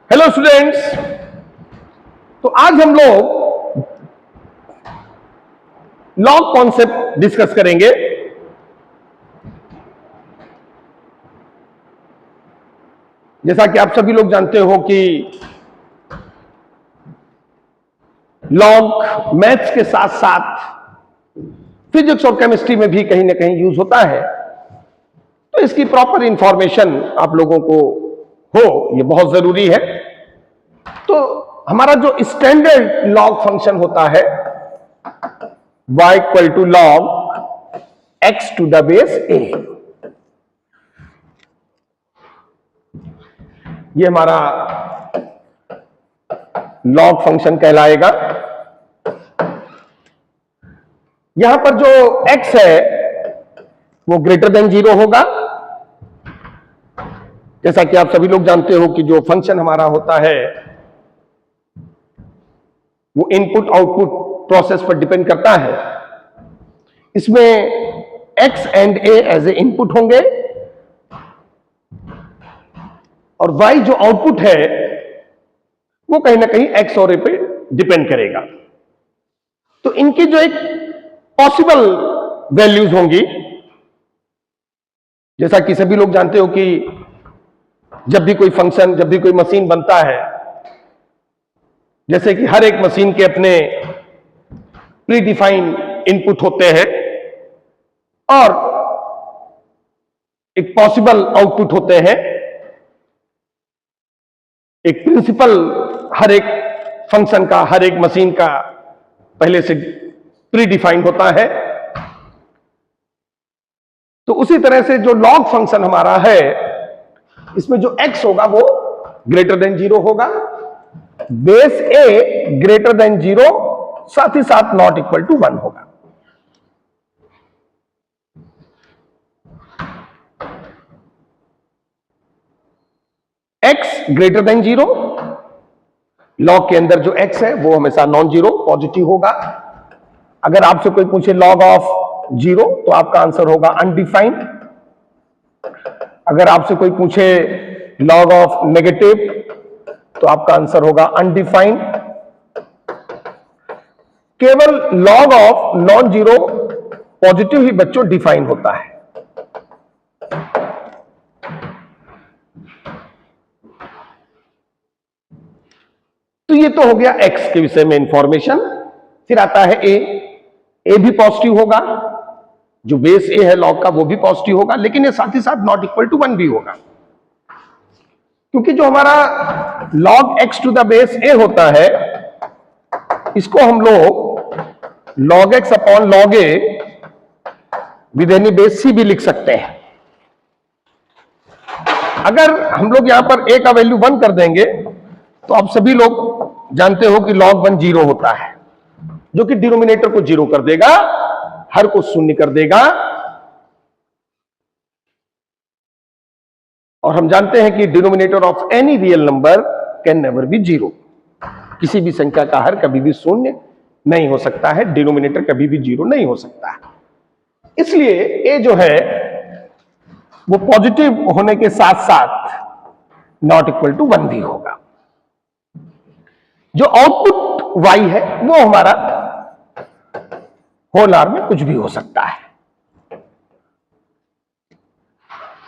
Hello students. तो आज हम लोग लॉग कॉन्सेप्ट डिस्कस करेंगे। जैसा कि आप सभी लोग जानते हो कि लॉग मैथ्स के साथ साथ फिजिक्स और केमिस्ट्री में भी कहीं ना कहीं यूज होता है। तो इसकी प्रॉपर इंफॉर्मेशन आप लोगों को हो, ये बहुत जरूरी है। तो हमारा जो स्टैंडर्ड लॉग फंक्शन होता है y equal to log x to the base a, ये हमारा लॉग फंक्शन कहलाएगा। यहां पर जो x है वो ग्रेटर देन 0 होगा। जैसा कि आप सभी लोग जानते हो कि जो फंक्शन हमारा होता है वो इनपुट आउटपुट प्रोसेस पर डिपेंड करता है। इसमें x and a as a input होंगे और y जो आउटपुट है वो कहीं ना कहीं x और a पे डिपेंड करेगा। तो इनकी जो एक पॉसिबल वैल्यूज होंगी, जैसा कि सभी लोग जानते हो कि जब भी कोई फंक्शन, जब भी कोई मशीन बनता है, जैसे कि हर एक मशीन के अपने प्री डिफाइन इनपुट होते हैं और एक पॉसिबल आउटपुट होते हैं। एक प्रिंसिपल हर एक फंक्शन का, हर एक मशीन का पहले से प्री डिफाइंड होता है। तो उसी तरह से जो लॉग फंक्शन हमारा है, इसमें जो x होगा वो ग्रेटर देन 0 होगा, बेस a ग्रेटर देन 0, साथ ही साथ नॉट इक्वल टू 1 होगा। x ग्रेटर देन 0, लॉग के अंदर जो x है वो हमेशा नॉन जीरो पॉजिटिव होगा। अगर आपसे कोई पूछे लॉग ऑफ 0 तो आपका आंसर होगा अनडिफाइंड। अगर आपसे कोई पूछे लॉग ऑफ नेगेटिव तो आपका आंसर होगा अनडिफाइंड। केवल log of non zero positive ही बच्चों डिफाइन होता है। तो ये तो हो गया x के विषय में इंफॉर्मेशन। फिर आता है a भी पॉजिटिव होगा, जो बेस a है लॉग का वो भी पॉजिटिव होगा, लेकिन ये साथ ही साथ नॉट इक्वल टू 1 भी होगा, क्योंकि जो हमारा log x to the base a होता है इसको हम लोग log x upon log a with any base c भी लिख सकते हैं। अगर हम लोग यहां पर a का वैल्यू 1 कर देंगे तो आप सभी लोग जानते हो कि log 1 0 होता है, जो कि डिनोमिनेटर को 0 कर देगा, हर को शून्य कर देगा। और हम जानते हैं कि denominator of any real number can never be 0। किसी भी संख्या का हर कभी भी शून्य नहीं हो सकता है, डिनोमिनेटर कभी भी 0 नहीं हो सकता है। इसलिए a जो है वो पॉजिटिव होने के साथ साथ नॉट इक्वल टू 1 भी होगा। जो आउटपुट y है वो हमारा होल आर में कुछ भी हो सकता है,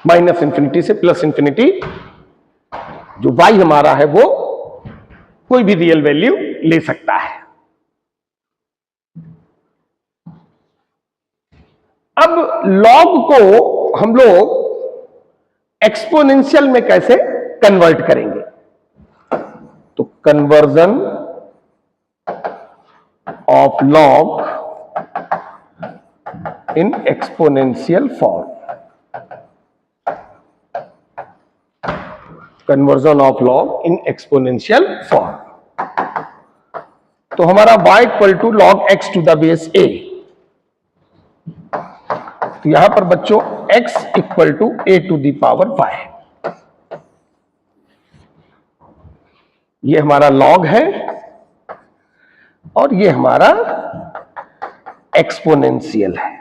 माइनस इंफिनिटी से प्लस इंफिनिटी। जो y हमारा है वो कोई भी रियल वैल्यू ले सकता है। अब log को हम लोग एक्सपोनेंशियल में कैसे कन्वर्ट करेंगे? तो conversion of log in exponential form, conversion of log in exponential form. तो हमारा y equal to log x to the base a। तो यहां पर बच्चों x equal to a to the power y, ये हमारा log है और ये हमारा एक्सपोनेंशियल है।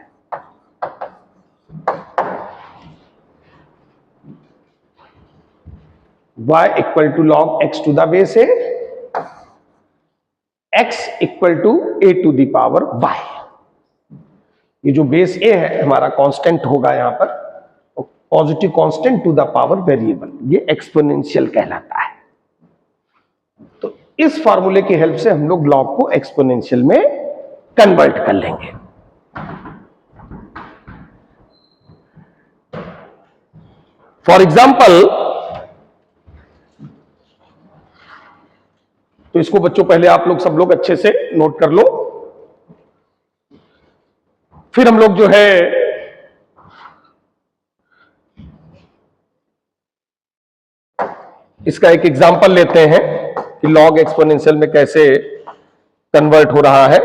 y equal to log x to the base a, x equal to a to the power y। ये जो बेस a है हमारा कांस्टेंट होगा यहां पर, positive constant to the power variable, ये एक्सपोनेंशियल कहलाता है। तो इस फॉर्मूले की हेल्प से हम लोग लॉग को एक्सपोनेंशियल में कन्वर्ट कर लेंगे। फॉर एग्जाम्पल, तो इसको बच्चों पहले आप लोग सब लोग अच्छे से नोट कर लो, फिर हम लोग जो है इसका एक एग्जांपल लेते हैं कि लॉग एक्सपोनेंशियल में कैसे कन्वर्ट हो रहा है।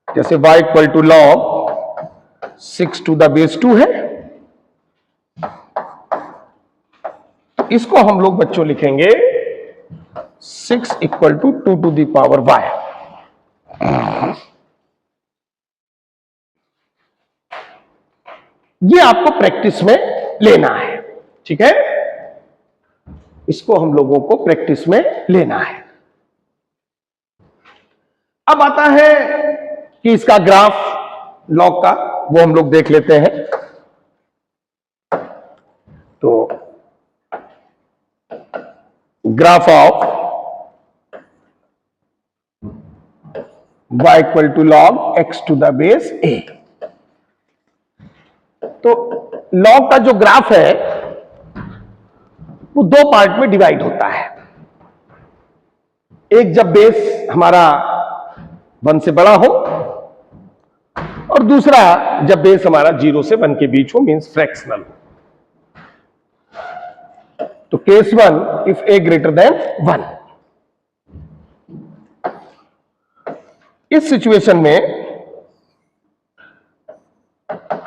जैसे y equal to log 6 to the base 2 है, इसको हम लोग बच्चों लिखेंगे 6 equal to 2 to the power y। ये आपको प्रैक्टिस में लेना है, ठीक है, इसको हम लोगों को प्रैक्टिस में लेना है। अब आता है कि इसका ग्राफ लॉग का, वो हम लोग देख लेते हैं। तो graph of y equal to log x to the base a। तो लॉग का जो ग्राफ है वो दो पार्ट में डिवाइड होता है। एक जब बेस हमारा 1 से बड़ा हो, और दूसरा जब बेस हमारा 0 से 1 के बीच हो, मींस फ्रैक्शनल हो। तो case 1 if a greater than 1। इस सिचुएशन में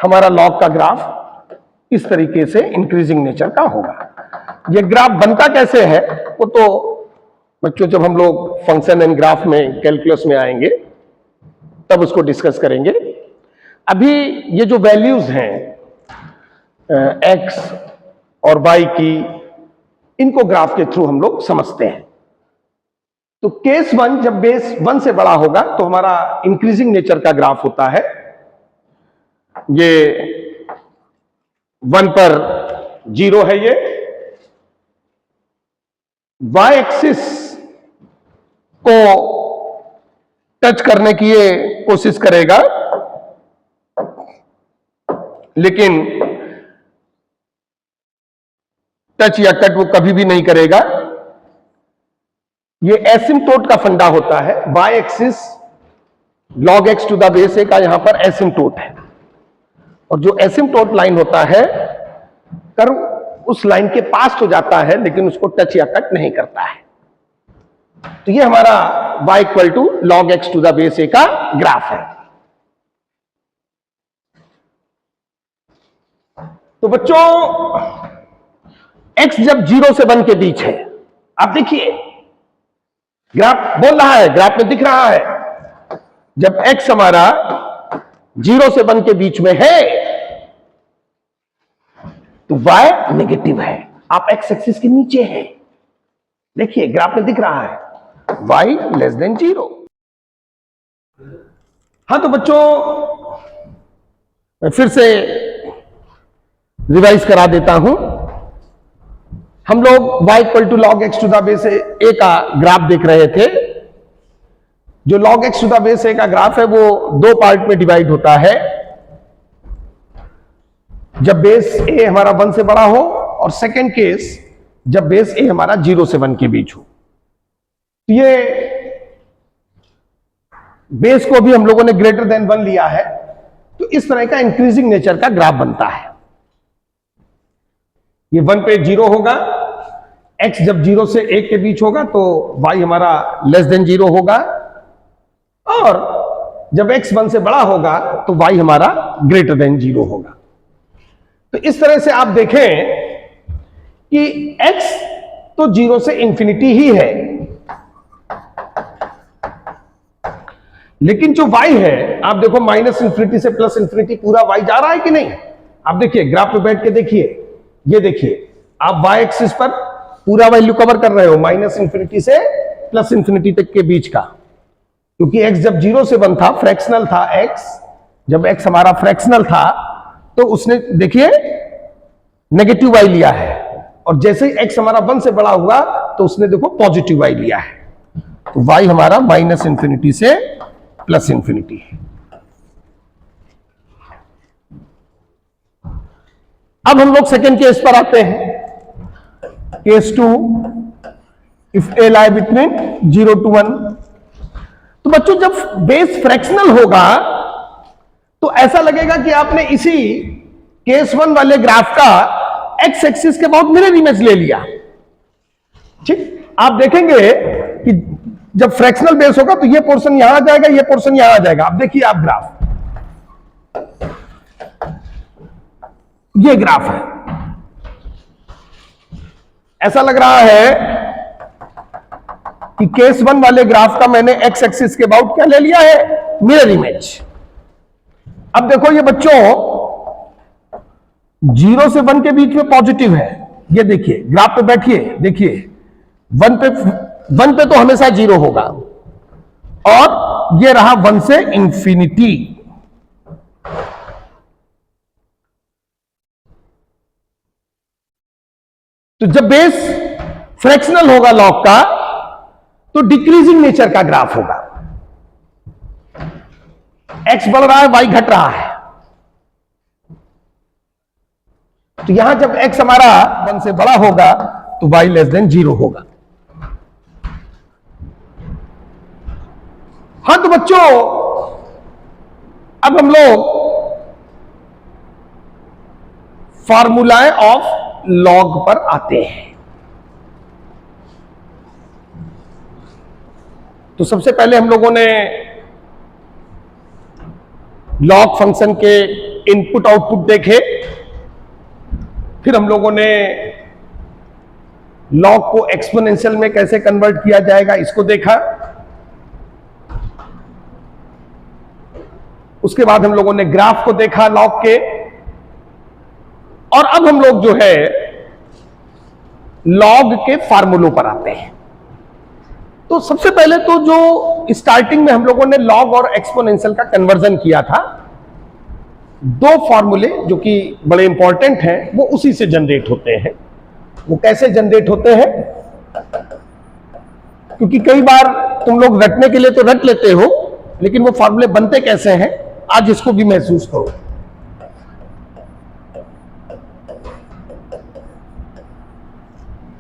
हमारा लॉग का ग्राफ इस तरीके से इंक्रीजिंग नेचर का होगा। ये ग्राफ बनता कैसे है वो तो बच्चों जब हम लोग फंक्शन एंड ग्राफ में कैलकुलस में आएंगे तब उसको डिस्कस करेंगे। अभी ये जो वैल्यूज हैं x और y की, इनको ग्राफ के थ्रू हम लोग समझते हैं। तो केस 1 जब बेस 1 से बड़ा होगा तो हमारा इंक्रीजिंग नेचर का ग्राफ होता है। ये 1 पर 0 है, ये y एक्सिस को टच करने की ये कोशिश करेगा, लेकिन टच या कट वो कभी भी नहीं करेगा। ये एसिम्पटोट का फंडा होता है। y axis log x to the base a का यहां पर एसिम्पटोट है, और जो एसिम्पटोट लाइन होता है कर्व उस लाइन के पास हो जाता है लेकिन उसको टच या कट नहीं करता है। तो ये हमारा y equal to log x to the base a का ग्राफ है। तो बच्चों x जब 0 से 1 के बीच है, आप देखिए ग्राफ बोल रहा है, ग्राफ में दिख रहा है, जब x हमारा 0 से 1 के बीच में है तो y नेगेटिव है। आप x एक्सिस के नीचे हैं, देखिए ग्राफ में दिख रहा है y लेस देन 0। हाँ तो बच्चों मैं फिर से रिवाइज करा देता हूं। हम लोग y equal to log x to the base a का ग्राफ देख रहे थे। जो log x to the base a का ग्राफ है वो दो पार्ट में डिवाइड होता है। जब बेस a हमारा 1 से बड़ा हो, और सेकेंड केस जब बेस a हमारा 0 से 1 के बीच हो। ये बेस को भी हम लोगों ने ग्रेटर देन 1 लिया है, तो इस तरह का इंक्रीजिंग नेचर का ग्राफ बनता है। ये 1 पे 0 होगा, x जब 0 से 1 के बीच होगा तो y हमारा लेस देन 0 होगा, और जब x 1 से बड़ा होगा तो y हमारा ग्रेटर देन 0 होगा। तो इस तरह से आप देखें कि x तो 0 से इंफिनिटी ही है, लेकिन जो y है आप देखो माइनस इंफिनिटी से प्लस इंफिनिटी पूरा y जा रहा है कि नहीं। आप देखिए ग्राफ पे बैठ के देखिए, ये देखिए आप y एक्सिस पर पूरा वैल्यू कवर कर रहे हो, माइनस इंफिनिटी से प्लस इंफिनिटी तक के बीच का, क्योंकि x जब 0 से 1 था, फ्रैक्शनल था x, जब x हमारा फ्रैक्शनल था तो उसने देखिए नेगेटिव y लिया है, और जैसे ही x हमारा 1 से बड़ा हुआ तो उसने देखो पॉजिटिव y लिया है, तो y हमारा माइनस इंफिनिटी से प्लस इंफिनिटी है। अब हम लोग सेकेंड केस पर आते हैं, case 2, if a lie between 0 to 1। तो बच्चों जब बेस फ्रैक्शनल होगा तो ऐसा लगेगा कि आपने इसी केस 1 वाले ग्राफ का एक्स एक्सिस के बहुत मिरर इमेज ले लिया। ठीक, आप देखेंगे कि जब फ्रैक्शनल बेस होगा तो ये पोर्शन यहां आ जाएगा, ये पोर्शन यहां आ जाएगा। अब देखिए आप ग्राफ, ये ग्राफ है, ऐसा लग रहा है कि केस 1 वाले ग्राफ का मैंने एक्स एक्सिस के अबाउट क्या ले लिया है, मिरर इमेज। अब देखो ये बच्चों 0 से 1 के बीच में पॉजिटिव है, ये देखिए ग्राफ पे बैठिए, देखिए 1 पे तो हमेशा 0 होगा, और ये रहा 1 से इंफिनिटी। तो जब बेस फ्रैक्शनल होगा लॉग का तो डिक्रीजिंग नेचर का ग्राफ होगा, x बढ़ रहा है, y घट रहा है। तो यहां जब x हमारा 1 से बड़ा होगा तो y लेस देन 0 होगा। हाँ तो बच्चों अब हम लोग फॉर्मूलाए ऑफ लॉग पर आते हैं। तो सबसे पहले हम लोगों ने लॉग फंक्शन के इनपुट आउटपुट देखे, फिर हम लोगों ने लॉग को एक्सपोनेंशियल में कैसे कन्वर्ट किया जाएगा इसको देखा, उसके बाद हम लोगों ने ग्राफ को देखा लॉग के, और अब हम लोग जो है लॉग के फार्मूलों पर आते हैं। तो सबसे पहले तो जो स्टार्टिंग में हम लोगों ने लॉग और एक्सपोनेंशियल का कन्वर्जन किया था, दो फॉर्मूले जो कि बड़े इंपॉर्टेंट हैं वो उसी से जनरेट होते हैं। वो कैसे जनरेट होते हैं, क्योंकि कई बार तुम लोग रटने के लिए तो रट लेते हो, लेकिन वो फॉर्मूले बनते कैसे हैं आज इसको भी महसूस करो।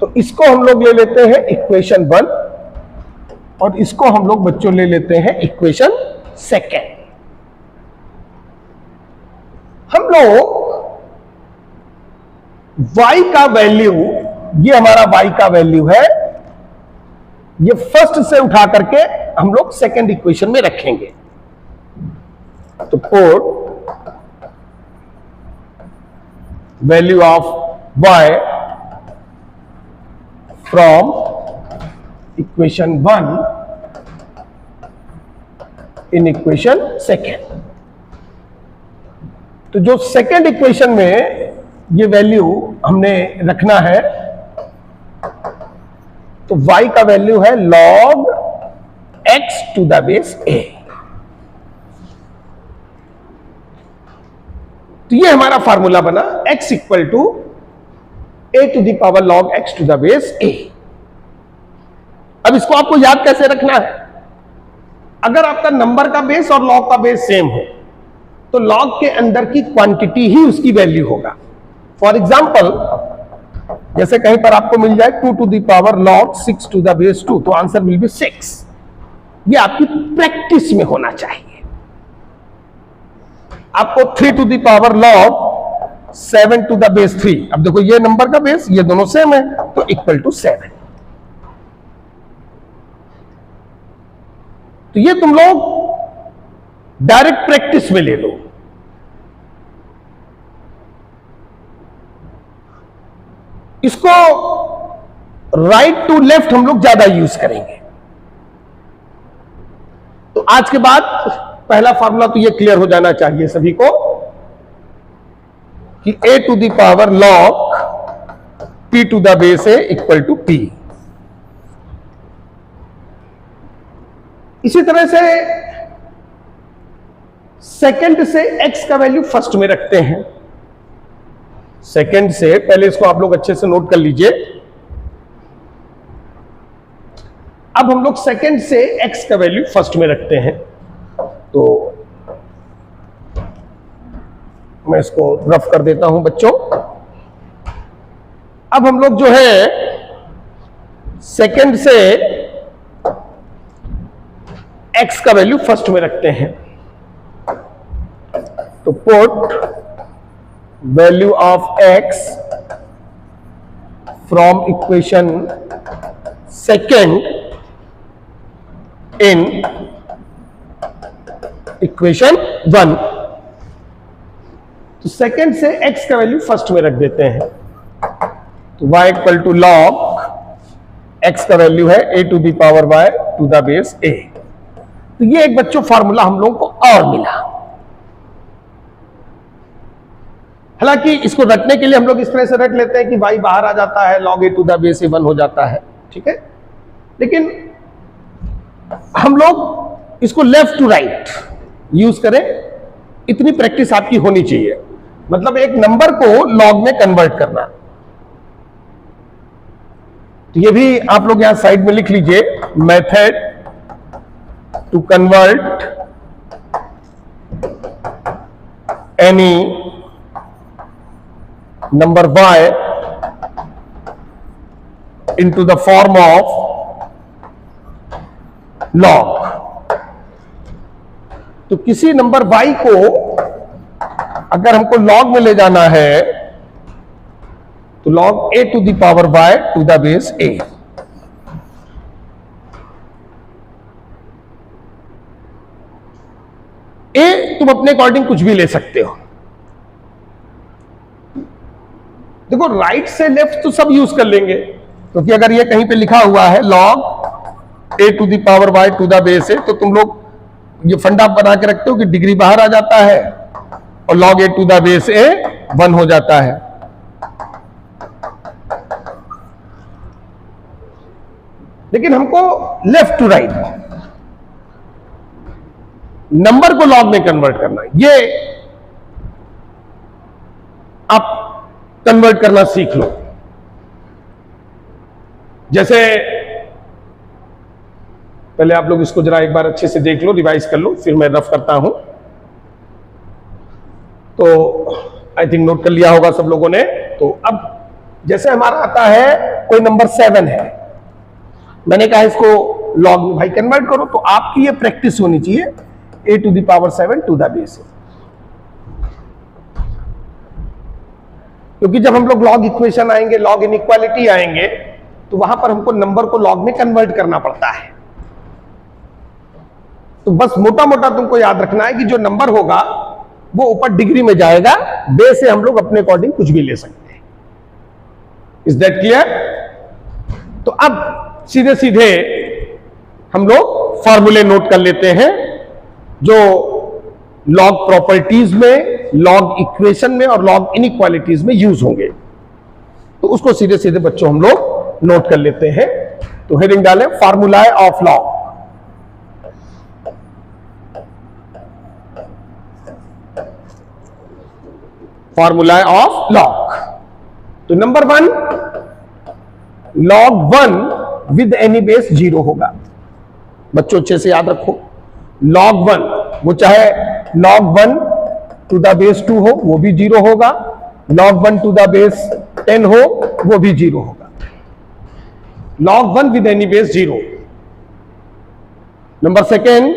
तो इसको हम लोग ले लेते हैं इक्वेशन 1, और इसको हम लोग बच्चों ले लेते हैं इक्वेशन 2। हम लोग y का वैल्यू, ये हमारा y का वैल्यू है, ये फर्स्ट से उठा करके हम लोग सेकंड इक्वेशन में रखेंगे। तो put value of y from equation 1 in equation 2। तो जो सेकंड इक्वेशन में ये वैल्यू हमने रखना है, तो y का वैल्यू है log x to the base a। तो ये हमारा फॉर्मूला बना, x equal to a to the power log x to the base a। अब इसको आपको याद कैसे रखना है, अगर आपका नंबर का बेस और लॉग का बेस सेम हो तो लॉग के अंदर की क्वांटिटी ही उसकी वैल्यू होगा। फॉर एग्जाम्पल जैसे कहीं पर आपको मिल जाए 2 to the power log 6 to the base 2, तो आंसर विल बी 6। ये आपकी प्रैक्टिस में होना चाहिए। आपको 3 to the power log 7 to the base 3, अब देखो ये नंबर का बेस, ये दोनों सेम है, तो इक्वल टू 7। तो ये तुम लोग डायरेक्ट प्रैक्टिस में ले लो। इसको राइट टू लेफ्ट हम लोग ज्यादा यूज करेंगे। तो आज के बाद पहला फॉर्मूला तो ये क्लियर हो जाना चाहिए सभी को कि a to the power log p to the base a equal to p। इसी तरह से सेकंड से x का वैल्यू फर्स्ट में रखते हैं। सेकंड से पहले इसको आप लोग अच्छे से नोट कर लीजिए। अब हम लोग सेकंड से x का वैल्यू फर्स्ट में रखते हैं, तो मैं इसको रफ कर देता हूं बच्चों। अब हम लोग जो है सेकंड से x का वैल्यू फर्स्ट में रखते हैं, तो put value of x from equation second in equation 1। तो सेकंड से x का वैल्यू फर्स्ट में रख देते हैं, तो y equal to log x का वैल्यू है a to the power y to the base a। तो ये एक बच्चों फॉर्मूला हम लोगों को और मिला। हालांकि इसको रखने के लिए हम लोग इस तरह से रख लेते हैं कि y बाहर आ जाता है, log a to the base a 1 हो जाता है, ठीक है। लेकिन हम लोग इसको लेफ्ट टू राइट यूज करें, इतनी प्रैक्टिस आपकी होनी चाहिए। मतलब एक नंबर को लॉग में कन्वर्ट करना। तो ये भी आप लोग यहां साइड में लिख लीजिए, method to convert any number y into the form of log। तो किसी नंबर y को अगर हमको log में ले जाना है तो log a to the power y to the base a। a तुम अपने अकॉर्डिंग कुछ भी ले सकते हो। देखो राइट से लेफ्ट तो सब यूज कर लेंगे, क्योंकि अगर ये कहीं पे लिखा हुआ है log a to the power y to the base a, तो तुम लोग ये फंडा बना के रखते हो कि डिग्री बाहर आ जाता है और log a to the base a 1 हो जाता है। लेकिन हमको लेफ्ट टू राइट नंबर को लॉग में कन्वर्ट करना है। ये आप कन्वर्ट करना सीख लो। जैसे पहले आप लोग इसको जरा एक बार अच्छे से देख लो, रिवाइज कर लो, फिर मैं रफ करता हूं। तो आई थिंक नोट कर लिया होगा सब लोगों ने। तो अब जैसे हमारा आता है कोई नंबर 7 है, मैंने कहा इसको लॉग में भाई कन्वर्ट करो, तो आपकी ये प्रैक्टिस होनी चाहिए a to the power 7 to the base. क्योंकि जब हम लोग लॉग इक्वेशन आएंगे, लॉग इनइक्वालिटी आएंगे, तो वहां पर हमको नंबर को लॉग में कन्वर्ट करना पड़ता है। तो बस मोटा मोटा तुमको याद रखना है कि जो नंबर होगा वो ऊपर डिग्री में जाएगा, बेस से हम लोग अपने अकॉर्डिंग कुछ भी ले सकते हैं। Is that clear? तो अब सीधे सीधे हम लोग फॉर्मूले नोट कर लेते हैं जो लॉग प्रॉपर्टीज में, लॉग इक्वेशन में और लॉग इनइक्वालिटीज में यूज होंगे। तो उसको सीधे सीधे बच्चों हम लोग नोट कर लेते हैं। तो हेडिंग डालें formulae of log. Formula of log. तो number 1, log 1 with any base 0 होगा। बच्चों अच्छे से याद रखो, log 1 वो चाहे log 1 टू द बेस 2 हो वो भी 0 होगा, log 1 टू द बेस 10 हो वो भी 0 होगा। log 1 with any base 0। Number 2,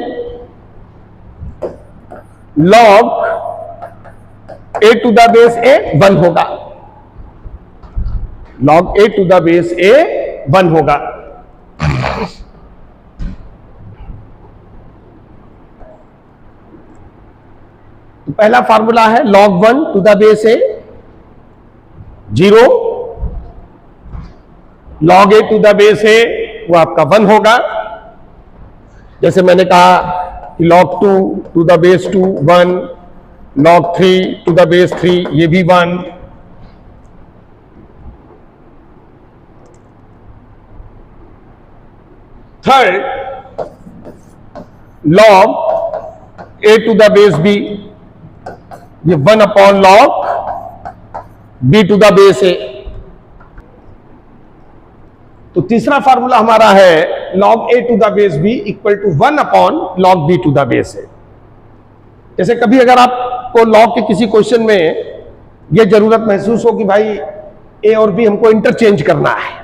log a to the base a 1 होगा। log a to the base a 1 होगा। तो पहला फार्मूला है log 1 to the base a 0, log a to the base a वो आपका 1 होगा। जैसे मैंने कहा कि log 2 to the base 2 1, log 3 to the base 3 ये भी 1, third log a to the base b, ये 1 upon log b to the base a. तो तीसरा फार्मूला हमारा है log a to the base b equal to 1 upon log b to the base a। जैसे कभी अगर आपको log के किसी क्वेश्चन में यह जरूरत महसूस हो कि भाई a और b हमको इंटरचेंज करना है,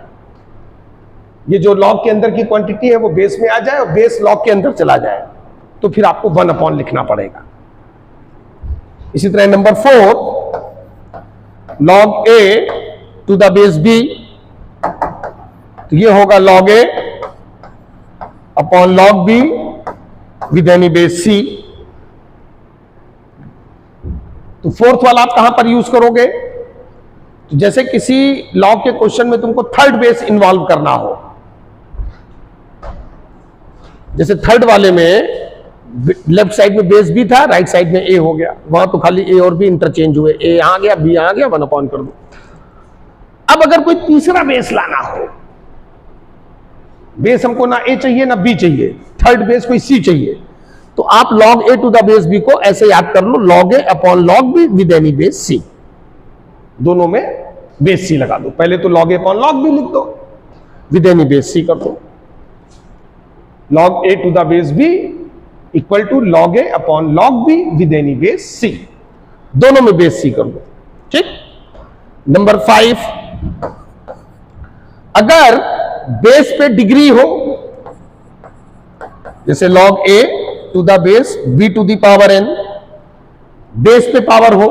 ये जो log के अंदर की क्वांटिटी है वो बेस में आ जाए और बेस log के अंदर चला जाए, तो फिर आपको 1 अपॉन लिखना पड़ेगा। इसी तरह number 4 log a to the base b, तो ये होगा log a upon log b with any base c। तो फोर्थ वाला आप कहां पर यूज करोगे? तो जैसे किसी log के क्वेश्चन में तुमको थर्ड बेस इन्वॉल्व करना हो, जैसे थर्ड वाले में लेफ्ट साइड में बेस b था, राइट साइड में a हो गया, वहां तो खाली a और b इंटरचेंज हुए, a यहां गया b यहां गया, 1 अपॉन कर दो। अब अगर कोई तीसरा बेस लाना हो, बेस हमको ना a चाहिए ना b चाहिए, थर्ड बेस कोई c चाहिए, तो आप log a to the base b को ऐसे याद कर लो, log a upon log b with any base c, दोनों में बेस c लगा दो। पहले तो log a upon log b लिख दो, विद एनी बेस c कर दो। log a to the base b equal to log a upon log b with any base c, दोनों में बेस c कर दो। ठीक। नंबर 5, अगर बेस पे डिग्री हो, जैसे log a to the base b to the power n, base पे पावर हो,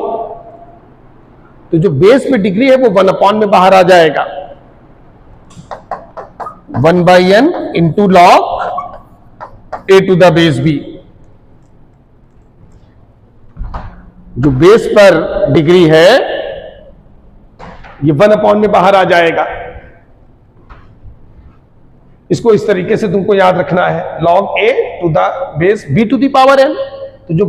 तो जो बेस पे डिग्री है वो 1 अपॉन में बाहर आ जाएगा, 1 by n into log a to the base b। जो बेस पर डिग्री है ये 1 अपॉन में बाहर आ जाएगा। इसको इस तरीके से तुमको याद रखना है, log a to the base b to the power n, तो जो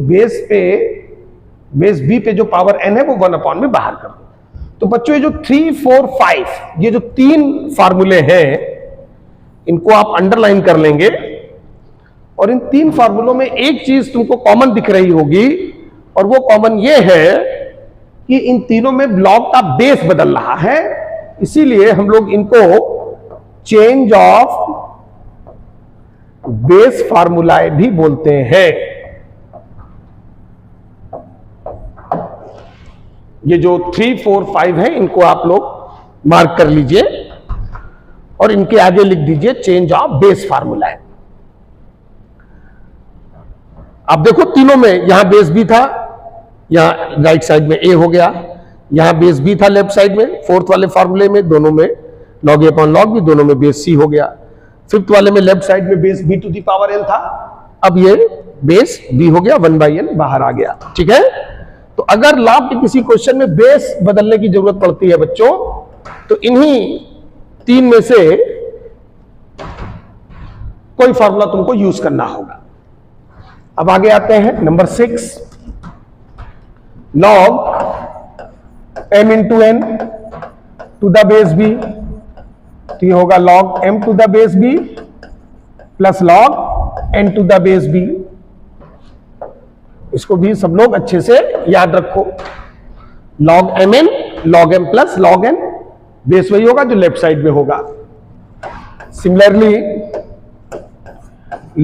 बेस b पे जो पावर n है वो 1 अपॉन में बाहर कर दो। तो बच्चों ये जो 3, 4, 5 ये जो 3 फार्मूले हैं, इनको आप अंडरलाइन कर लेंगे, और इन 3 फार्मूलों में एक चीज तुमको कॉमन दिख रही होगी, और वो कॉमन ये है कि इन तीनों में log का बेस बदल रहा है, इसीलिए हम लोग इनको चेंज ऑफ बेस फार्मूलाए भी बोलते हैं। ये जो 3, 4, 5 है, इनको आप लोग मार्क कर लीजिए और इनके आगे लिख दीजिए चेंज ऑफ बेस फार्मूलाए। आप देखो तीनों में, यहां बेस b था, यहां राइट साइड में a हो गया, यहां बेस b था लेफ्ट साइड में, फोर्थ वाले फार्मूले में दोनों में log a upon log b, दोनों में बेस c हो गया। फिफ्थ वाले में लेफ्ट साइड में base b to the power n था, अब ये बेस b हो गया, 1 बाई n बाहर आ गया। ठीक है। तो अगर log के किसी क्वेश्चन में बेस बदलने की जरूरत पड़ती है बच्चों, तो इन्हीं 3 में से कोई फार्मूला तुमको यूज करना होगा। अब आगे आते हैं number 6, log m into n to the base b, तो ये होगा log m to the base b plus log n to the base b। इसको भी सब लोग अच्छे से याद रखो, log mn log m plus log n, base वही होगा जो लेफ्ट साइड में होगा। Similarly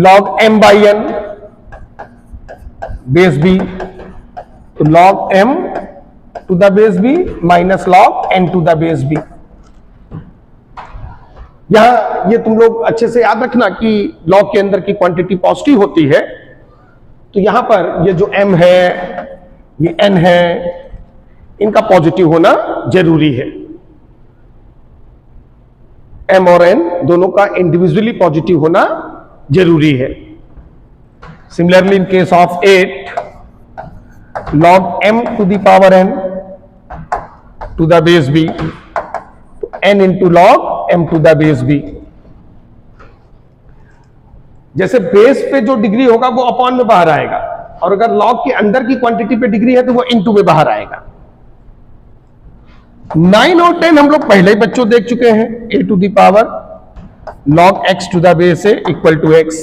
log m by n base b, तो log m to the base b minus log n to the base b। यहां ये तुम लोग अच्छे से याद रखना कि log के अंदर की क्वांटिटी पॉजिटिव होती है, तो यहां पर ये जो m है, ये n है, इनका पॉजिटिव होना जरूरी है। m और n दोनों का इंडिविजुअली पॉजिटिव होना जरूरी है। Similarly in case of 8, log m to the power n to the base b, n into log m to the base b। जैसे बेस पे जो डिग्री होगा वो अपॉन में बाहर आएगा, और अगर log के अंदर की क्वांटिटी पे डिग्री है तो वो इनटू में बाहर आएगा। 9 और 10 हम लोग पहले ही बच्चों देख चुके हैं, a to the power log x to the base a equal to x।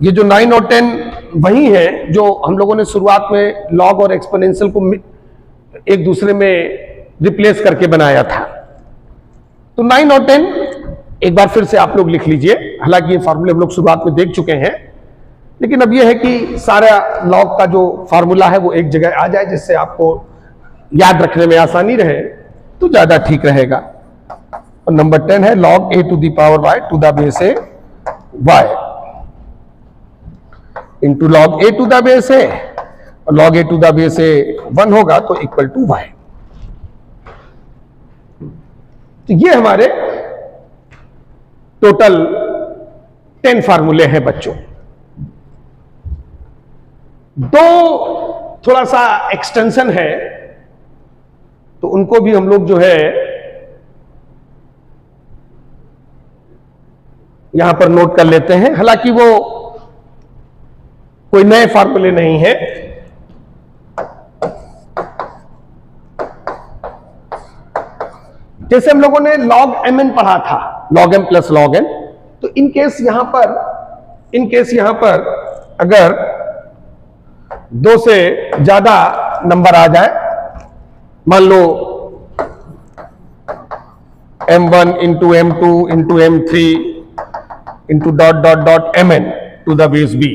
ये जो 9 और 10 वही है जो हम लोगों ने शुरुआत में log और एक्सपोनेंशियल को एक दूसरे में रिप्लेस करके बनाया था। तो 9 और 10 एक बार फिर से आप लोग लिख लीजिए, हालांकि ये फार्मूले हम लोग शुरुआत में देख चुके हैं, लेकिन अब ये है कि सारा लॉग का जो फार्मूला है वो एक जगह आ जाए, जिससे आपको याद रखने में आसानी रहे तो ज्यादा ठीक रहेगा। और नंबर 10 है log a to the power y to the base a y into log a to the base a, और log a to the base a 1 होगा तो इक्वल टू y। तो ये हमारे टोटल 10 फार्मूले हैं बच्चों। दो थोड़ा सा एक्सटेंशन है तो उनको भी हम लोग जो है यहां पर नोट कर लेते हैं, हालांकि वो कोई नए फार्मूले नहीं है। जैसे हम लोगों ने log mn पढ़ा था, log m plus log n, तो इन केस यहां पर अगर 2 से ज्यादा नंबर आ जाए, मान लो m1 into m2 into m3 into dot dot dot mn to the base b,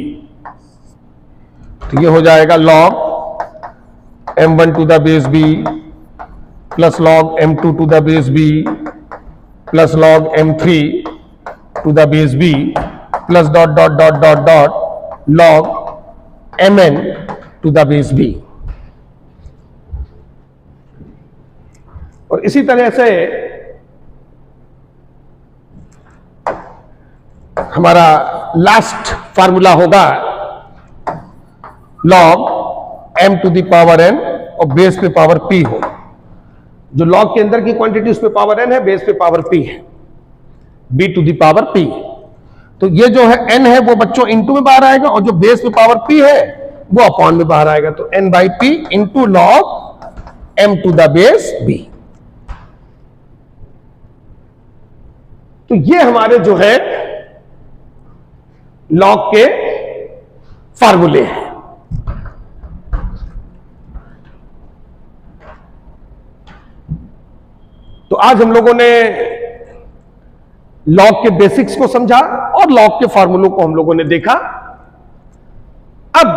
तो ये हो जाएगा log m1 to the base b plus log m2 to the base b plus log m3 to the base b plus dot dot dot dot dot log mn to the base b। और इसी तरह से हमारा last formula होगा log m to the power n और base पे power p हो। जो log के अंदर की क्वांटिटी उस पे पावर n है, बेस पे पावर p है, b to the power p। तो ये जो है n है वो बच्चों इंटू में बाहर आएगा, और जो बेस पे पावर p है वो अपॉन में बाहर आएगा, तो n by p into log m to the base b। तो ये हमारे जो है log के फार्मूले हैं। तो आज हम लोगों ने लॉग के बेसिक्स को समझा और लॉग के फार्मूलों को हम लोगों ने देखा। अब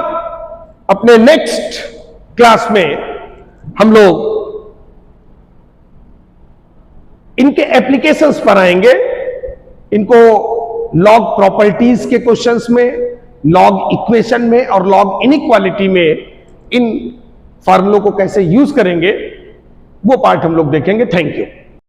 अपने नेक्स्ट क्लास में हम लोग इनके एप्लीकेशंस पर आएंगे। इनको लॉग प्रॉपर्टीज के क्वेश्चंस में, लॉग इक्वेशन में और लॉग इनइक्वालिटी में इन फार्मूलों को कैसे यूज करेंगे वो पार्ट हम लोग देखेंगे। Thank you.